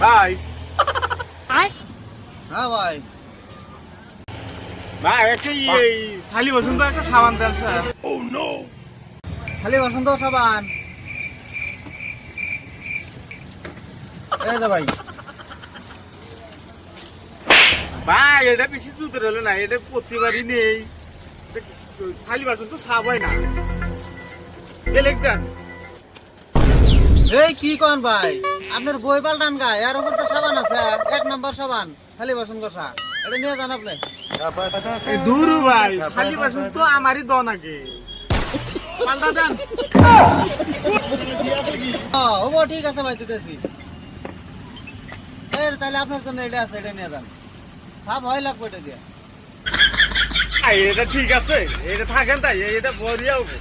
ভাই হ্যাঁ ভাই ভাই একটা এই থালি বসুন তো একটা সাবান দেন স্যার। খালি বসন্ত সাবান এই যে ভাই ভাই এটা বেশি জুতের হলো না, এটা প্রতিবারই নেই। থালি বাসন তো সাব হয় না, বেলেগ দেন। এই কি কোন ভাই আপনার বই পাল্টান গায় এর উপর তো সাবান আছে 1 নম্বর সাবান খালি বাসন কষা এটা নিয়ে যান আপনি দূর ভাই, থালি বাসন তো আমারই দন আগে পাল্টা দেন। ও ঠিক আছে ভাই দিতেছি এই তাহলে আপনার জন্য এটা আছে এটা নিয়ে যান সাব হয় লাগবে এটা দিয়ে এটা ঠিক আছে, এটা থাকেন তাই, এটা বরিয়া হবে।